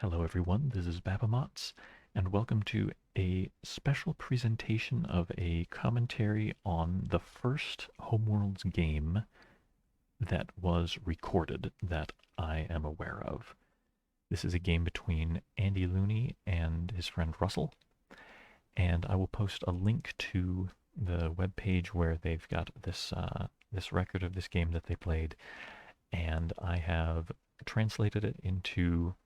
Hello everyone, this is Babamots, and welcome to a special presentation of a commentary on the first Homeworlds game that was recorded that I am aware of. This is a game between Andy Looney and his friend Russell, and I will post a link to the webpage where they've got this record of this game that they played, and I have translated it into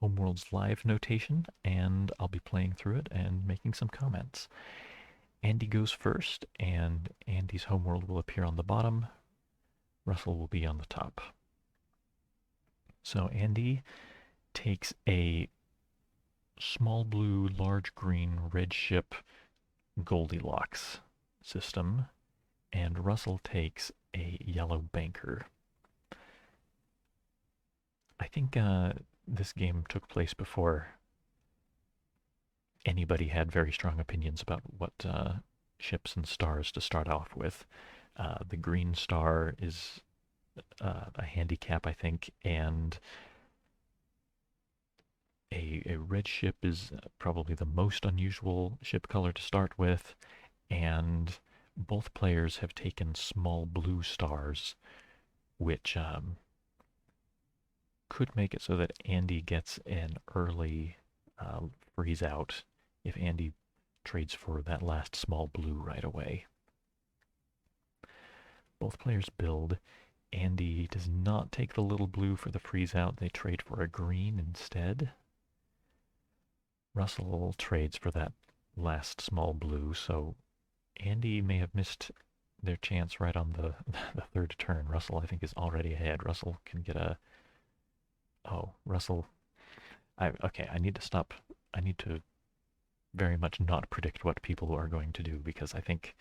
Homeworlds live notation, and I'll be playing through it and making some comments. Andy goes first, and Andy's homeworld will appear on the bottom. Russell will be on the top. So Andy takes a small blue, large green, red ship Goldilocks system, and Russell takes a yellow banker. I think this game took place before anybody had very strong opinions about what ships and stars to start off with. The green star is a handicap, I think, and a red ship is probably the most unusual ship color to start with, and both players have taken small blue stars, which could make it so that Andy gets an early freeze out if Andy trades for that last small blue right away. Both players build. Andy does not take the little blue for the freeze out. They trade for a green instead. Russell trades for that last small blue, so Andy may have missed their chance right on the third turn. Russell, I think, is already ahead. Russell can get a... Oh, Russell... Okay, I need to stop. I need to very much not predict what people are going to do, because I think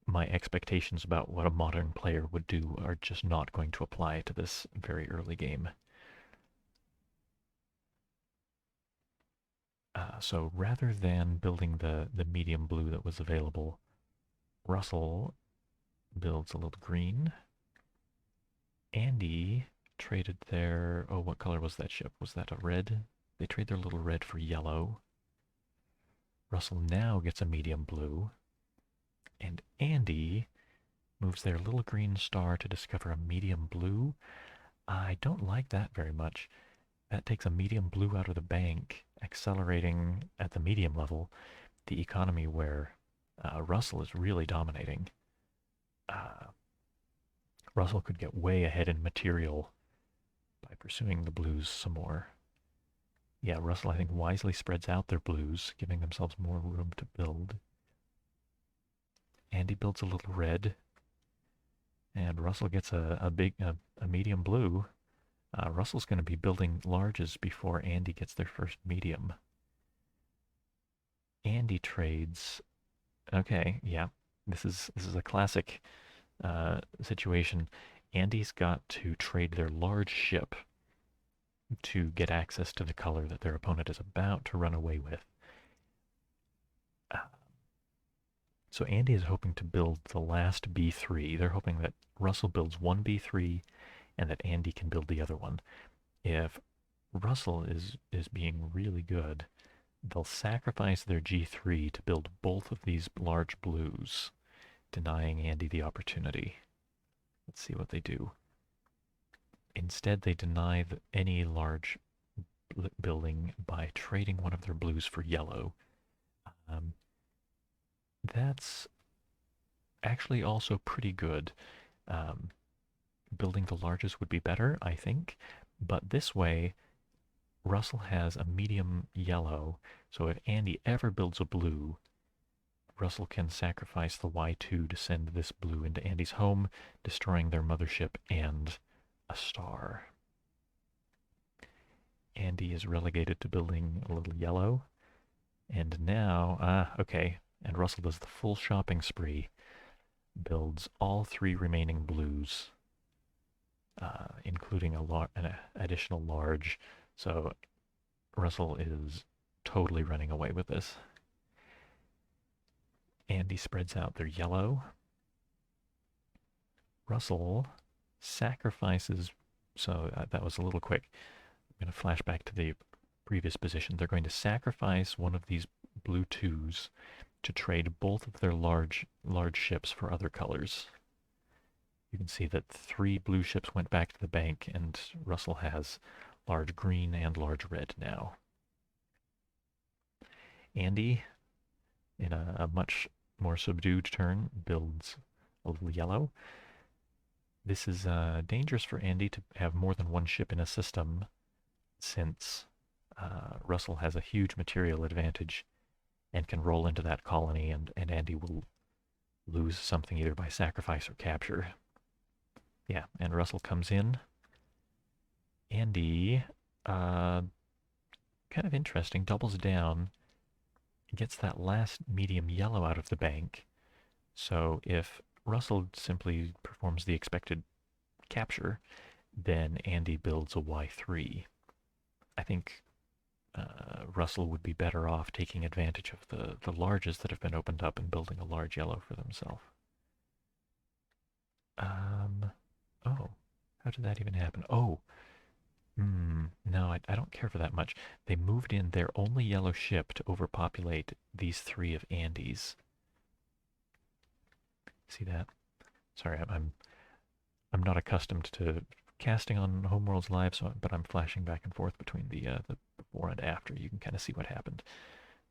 my expectations about what a modern player would do are just not going to apply to this very early game. So rather than building the medium blue that was available, Russell builds a little green. Andy traded their... Oh, what color was that ship? Was that a red? They trade their little red for yellow. Russell now gets a medium blue. And Andy moves their little green star to discover a medium blue. I don't like that very much. That takes a medium blue out of the bank, accelerating at the medium level the economy where Russell is really dominating. Russell could get way ahead in material by pursuing the blues some more. Yeah, Russell, I think, wisely spreads out their blues, giving themselves more room to build. Andy builds a little red, and Russell gets a medium blue. Russell's going to be building larges before Andy gets their first medium. Andy trades. Okay, yeah, this is a classic situation. Andy's got to trade their large ship to get access to the color that their opponent is about to run away with. So Andy is hoping to build the last B3. They're hoping that Russell builds one B3 and that Andy can build the other one. If Russell is being really good, they'll sacrifice their G3 to build both of these large blues, denying Andy the opportunity. Let's see what they do. Instead, they deny any large building by trading one of their blues for yellow. That's actually also pretty good. Building the largest would be better, I think, but this way, Russell has a medium yellow, so if Andy ever builds a blue, Russell can sacrifice the Y2 to send this blue into Andy's home, destroying their mothership and a star. Andy is relegated to building a little yellow, and now, okay, and Russell does the full shopping spree, builds all three remaining blues, including an additional large, so Russell is totally running away with this. Andy spreads out their yellow. Russell sacrifices So that was a little quick. I'm going to flash back to the previous position. They're going to sacrifice one of these blue twos to trade both of their large ships for other colors. You can see that 3 blue ships went back to the bank, and Russell has large green and large red now. Andy, in a much more subdued turn, builds a little yellow. This is dangerous for Andy to have more than one ship in a system, since Russell has a huge material advantage and can roll into that colony, and Andy will lose something either by sacrifice or capture. Yeah, and Russell comes in. Andy, kind of interesting, doubles down, gets that last medium yellow out of the bank. So if Russell simply performs the expected capture, then Andy builds a Y3. I think Russell would be better off taking advantage of the larges that have been opened up and building a large yellow for themselves. Oh, how did that even happen? Oh, no, I don't care for that much. They moved in their only yellow ship to overpopulate these 3 of Andy's. See that? Sorry, I'm not accustomed to casting on Homeworlds Live, but I'm flashing back and forth between the before and after. You can kind of see what happened.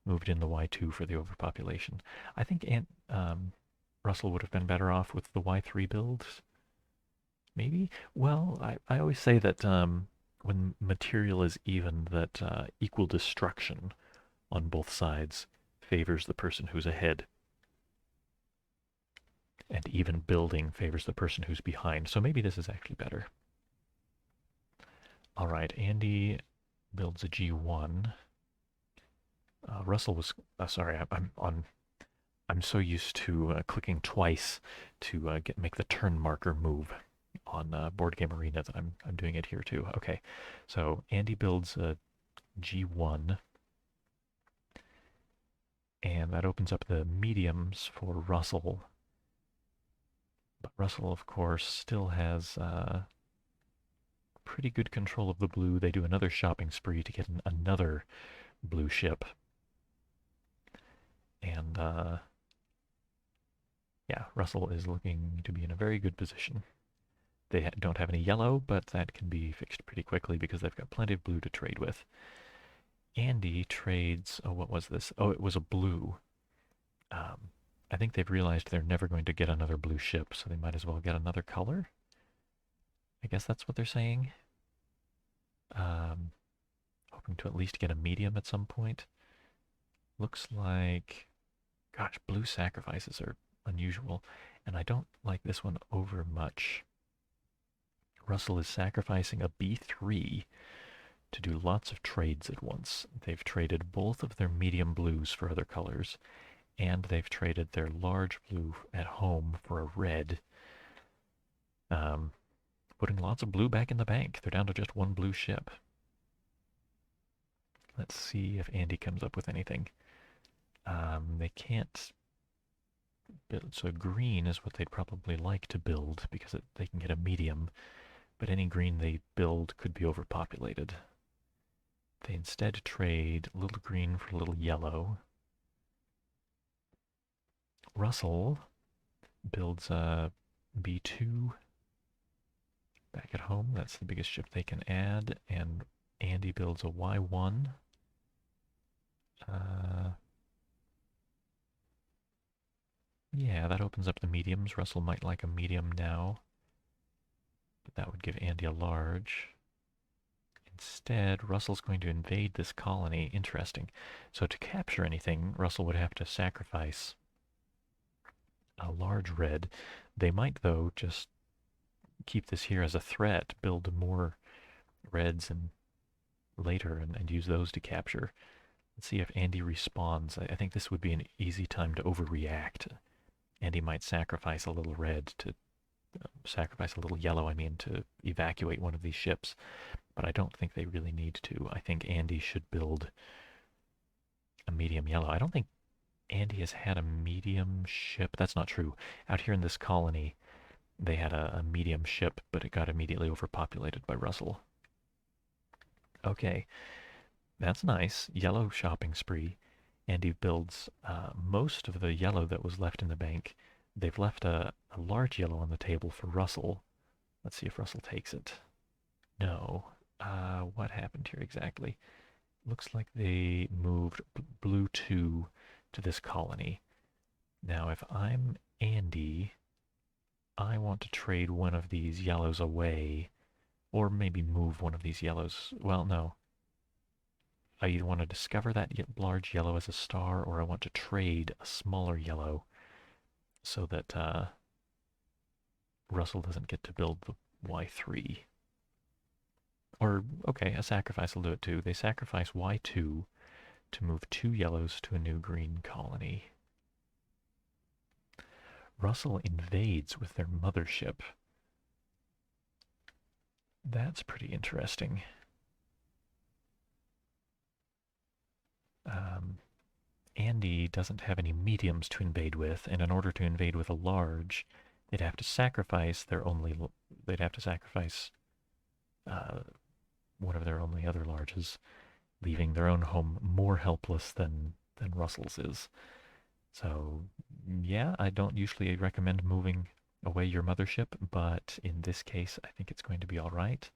Moved in the Y2 for the overpopulation. I think Russell would have been better off with the Y3 builds. Maybe? Well, I always say that when material is even, that equal destruction on both sides favors the person who's ahead. And even building favors the person who's behind. So maybe this is actually better. All right, Andy builds a G1. Russell was, sorry, I'm so used to clicking twice to make the turn marker move on Board Game Arena that I'm doing it here too. Okay, so Andy builds a G1, and that opens up the mediums for Russell. But Russell, of course, still has pretty good control of the blue. They do another shopping spree to get another blue ship. And yeah, Russell is looking to be in a very good position. They don't have any yellow, but that can be fixed pretty quickly because they've got plenty of blue to trade with. Andy trades, oh, what was this? Oh, it was a blue. I think they've realized they're never going to get another blue ship, so they might as well get another color. I guess that's what they're saying. Hoping to at least get a medium at some point. Looks like, gosh, blue sacrifices are unusual, and I don't like this one over much. Russell is sacrificing a B3 to do lots of trades at once. They've traded both of their medium blues for other colors, and they've traded their large blue at home for a red. Putting lots of blue back in the bank. They're down to just one blue ship. Let's see if Andy comes up with anything. They can't build, so green is what they'd probably like to build because they can get a medium, but any green they build could be overpopulated. They instead trade little green for little yellow. Russell builds a B2 back at home. That's the biggest ship they can add. And Andy builds a Y1. Yeah, that opens up the mediums. Russell might like a medium now, but that would give Andy a large. Instead, Russell's going to invade this colony. Interesting. So to capture anything, Russell would have to sacrifice a large red. They might, though, just keep this here as a threat, build more reds and later and use those to capture. Let's see if Andy responds. I think this would be an easy time to overreact. Andy might sacrifice a little red to sacrifice a little yellow, I mean, to evacuate one of these ships. But I don't think they really need to. I think Andy should build a medium yellow. I don't think Andy has had a medium ship. That's not true. Out here in this colony, They had a medium ship, but it got immediately overpopulated by Russell. Okay, that's nice. Yellow shopping spree. Andy builds most of the yellow that was left in the bank. They've left a large yellow on the table for Russell. Let's see if Russell takes it. No. What happened here exactly? Looks like they moved blue 2 to this colony. Now, if I'm Andy, I want to trade one of these yellows away, or maybe move one of these yellows. Well, no. I either want to discover that large yellow as a star, or I want to trade a smaller yellow so that Russell doesn't get to build the Y3. Or, okay, a sacrifice will do it too. They sacrifice Y2 to move 2 yellows to a new green colony. Russell invades with their mothership. That's pretty interesting. Andy doesn't have any mediums to invade with, and in order to invade with a large, they'd have to sacrifice they'd have to sacrifice uh, one of their only other larges, leaving their own home more helpless than Russell's is. So, yeah, I don't usually recommend moving away your mothership, but in this case, I think it's going to be all right.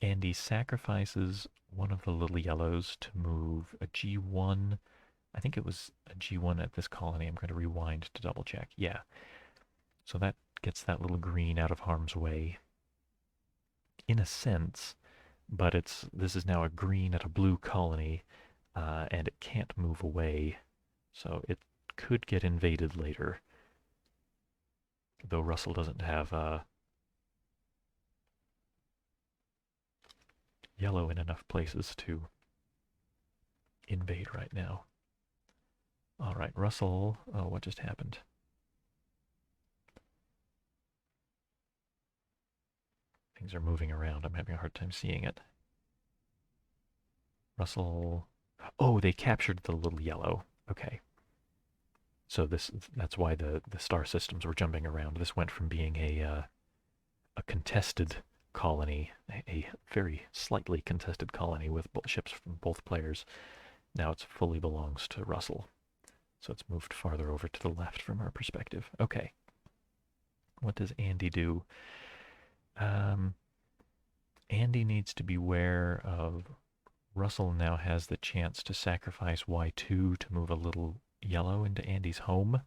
Andy sacrifices one of the little yellows to move a G1. I think it was a G1 at this colony. I'm going to rewind to double check. Yeah. So that gets that little green out of harm's way. In a sense, but this is now a green at a blue colony, and it can't move away. So it could get invaded later. Though Russell doesn't have yellow in enough places to invade right now. All right, Russell. Oh, what just happened? Things are moving around. I'm having a hard time seeing it. Russell. Oh, they captured the little yellow. Okay. So that's why the star systems were jumping around. This went from being a contested colony, a very slightly contested colony with ships from both players. Now it fully belongs to Russell. So it's moved farther over to the left from our perspective. Okay. What does Andy do? Andy needs to beware of Russell now has the chance to sacrifice Y2 to move a little yellow into Andy's home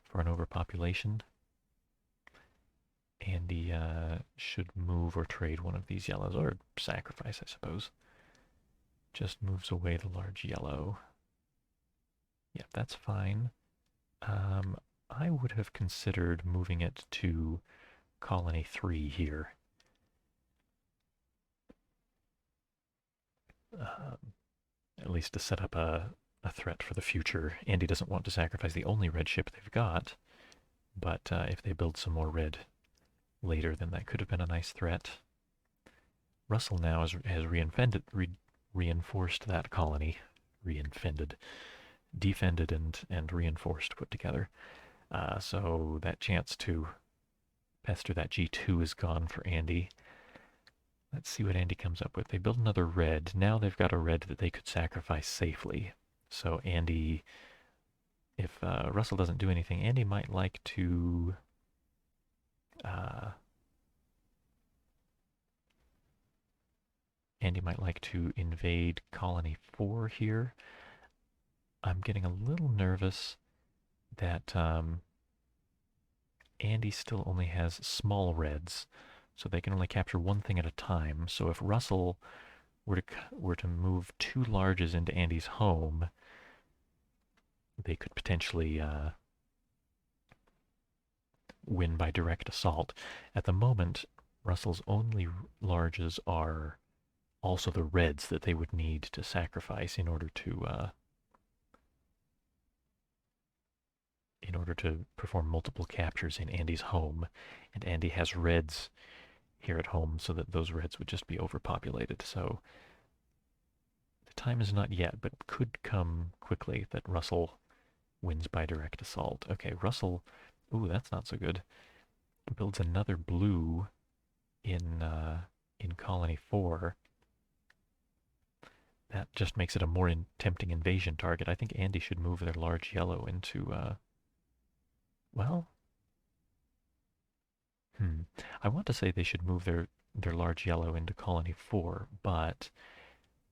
for an overpopulation. Andy should move or trade one of these yellows, or sacrifice, I suppose. Just moves away the large yellow. Yep, that's fine. I would have considered moving it to colony 3 here. At least to set up a threat for the future. Andy doesn't want to sacrifice the only red ship they've got, but if they build some more red later, then that could have been a nice threat. Russell now has reinforced that colony. Defended and reinforced put together. So that chance to pester that G2 is gone for Andy. Let's see what Andy comes up with. They build another red. Now they've got a red that they could sacrifice safely. So Andy, if Russell doesn't do anything, Andy might like to invade colony 4 here. I'm getting a little nervous that Andy still only has small reds, so they can only capture one thing at a time. So if Russell were to move 2 larges into Andy's home, they could potentially win by direct assault. At the moment, Russell's only larges are also the reds that they would need to sacrifice in order to perform multiple captures in Andy's home. And Andy has reds here at home, so that those reds would just be overpopulated. So the time is not yet, but could come quickly that Russell wins by direct assault. Okay, Russell, ooh, that's not so good. builds another blue in colony 4, that just makes it a more tempting invasion target. I think Andy should move their large yellow into, well, I want to say they should move their large yellow into colony 4, but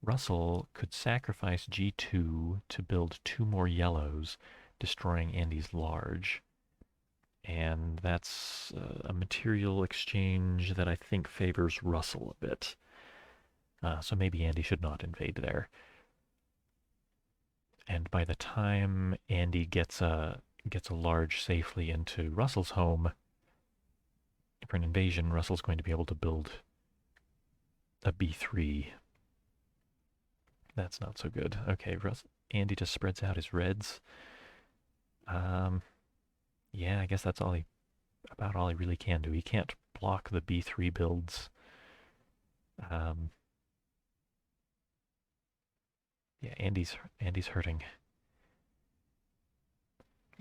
Russell could sacrifice G2 to build 2 more yellows, destroying Andy's large. And that's a material exchange that I think favors Russell a bit. So maybe Andy should not invade there. And by the time Andy gets a large safely into Russell's home for an invasion, Russell's going to be able to build a B3. That's not so good. Okay, Andy just spreads out his reds. Yeah, I guess that's about all he really can do. He can't block the B3 builds. Yeah, Andy's hurting.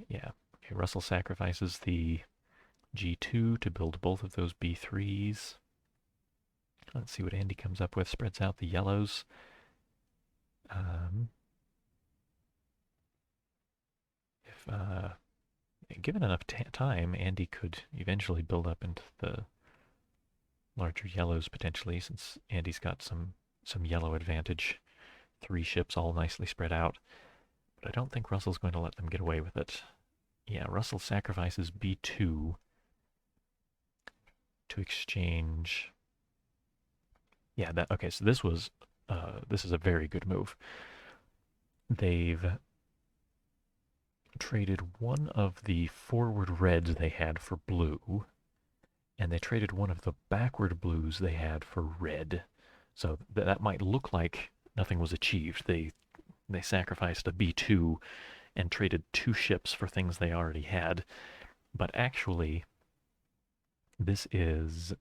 Yeah. Okay, Russell sacrifices the G2 to build both of those B3s. Let's see what Andy comes up with. Spreads out the yellows. If given enough time, Andy could eventually build up into the larger yellows potentially, since Andy's got some yellow advantage. 3 ships all nicely spread out. But I don't think Russell's going to let them get away with it. Yeah, Russell sacrifices B2 to exchange. Yeah, okay, so this is a very good move. They've traded one of the forward reds they had for blue, and they traded one of the backward blues they had for red. So that might look like nothing was achieved. They sacrificed a B2 and traded 2 ships for things they already had. But actually, this is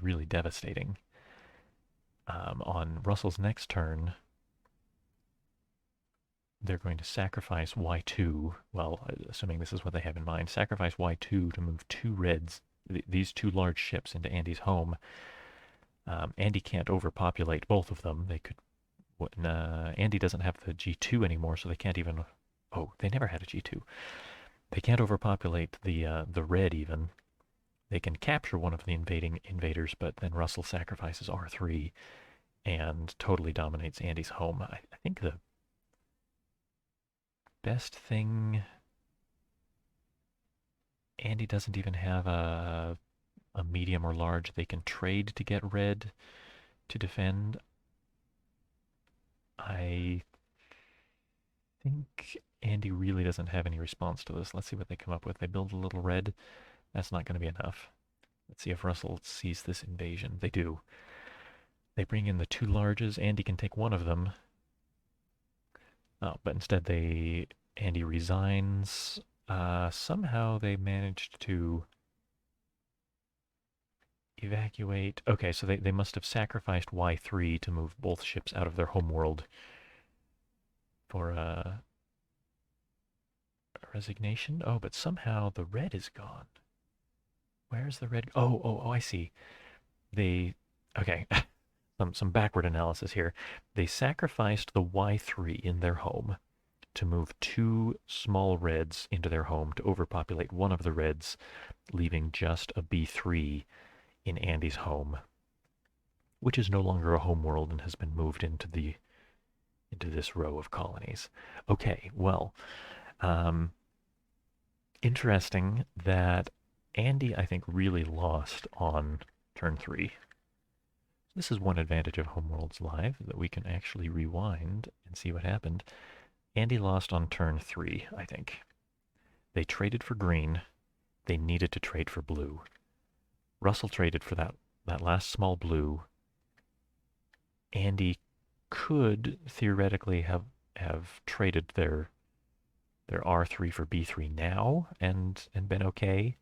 really devastating. On Russell's next turn, they're going to sacrifice Y2. Well, assuming this is what they have in mind, sacrifice Y2 to move 2 reds, these 2 large ships, into Andy's home. Andy can't overpopulate both of them. They could. Andy doesn't have the G2 anymore, so they can't even. Oh, they never had a G2. They can't overpopulate the red even. They can capture one of the invaders, but then Russell sacrifices R3 and totally dominates Andy's home. I think the best thing. Andy doesn't even have a medium or large they can trade to get red to defend. I think Andy really doesn't have any response to this. Let's see what they come up with. They build a little red. That's not going to be enough. Let's see if Russell sees this invasion. They do. They bring in the 2 larges. Andy can take one of them. Oh, but instead Andy resigns. Somehow they managed to evacuate. Okay, so they must have sacrificed Y3 to move both ships out of their homeworld for a resignation. Oh, but somehow the red is gone. Where's the red? Oh, I see. Okay, some backward analysis here. They sacrificed the Y3 in their home to move 2 small reds into their home to overpopulate one of the reds, leaving just a B3 in Andy's home, which is no longer a homeworld and has been moved into this row of colonies. Okay, well, interesting that Andy, I think, really lost on turn 3. This is one advantage of Homeworlds Live, that we can actually rewind and see what happened. Andy lost on turn 3, I think. They traded for green. They needed to trade for blue. Russell traded for that last small blue. Andy could theoretically have traded their R3 for B3 now and been okay.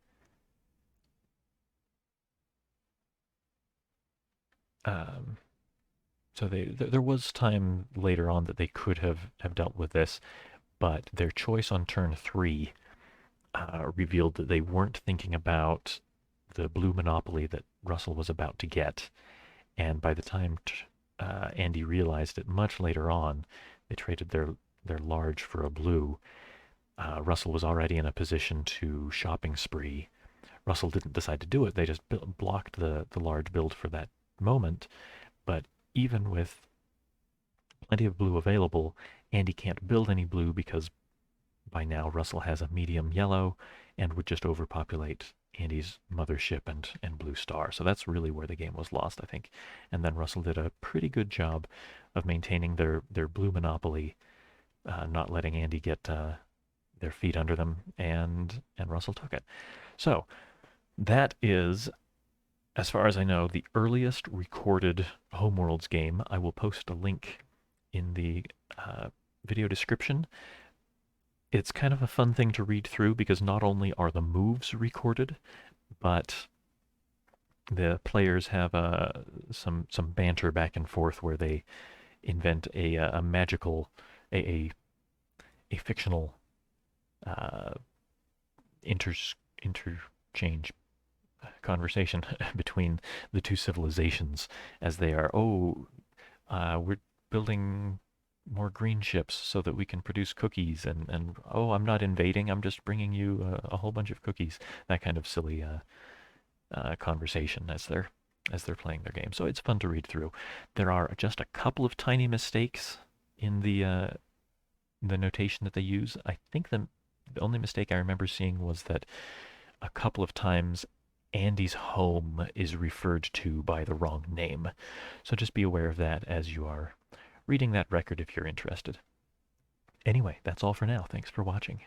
So there was time later on that they could have dealt with this, but their choice on turn 3 revealed that they weren't thinking about the blue monopoly that Russell was about to get. And by the time Andy realized it much later on, they traded their large for a blue. Russell was already in a position to shopping spree. Russell didn't decide to do it. They just blocked the large build for that moment. But even with plenty of blue available, Andy can't build any blue because by now Russell has a medium yellow and would just overpopulate Andy's mothership and blue star. So that's really where the game was lost, I think. And then Russell did a pretty good job of maintaining their blue monopoly, not letting Andy get their feet under them, and Russell took it. So that is, as far as I know, the earliest recorded Homeworlds game. I will post a link in the video description. It's kind of a fun thing to read through because not only are the moves recorded, but the players have some banter back and forth where they invent a magical, a fictional uh, interchange conversation between the two civilizations as they are, we're building more green ships so that we can produce cookies, and oh, I'm not invading, I'm just bringing you a whole bunch of cookies. That kind of silly conversation as they're playing their game. So it's fun to read through. There are just a couple of tiny mistakes in the notation that they use. I think the only mistake I remember seeing was that a couple of times Andy's home is referred to by the wrong name. So just be aware of that as you are reading that record if you're interested. Anyway, that's all for now. Thanks for watching.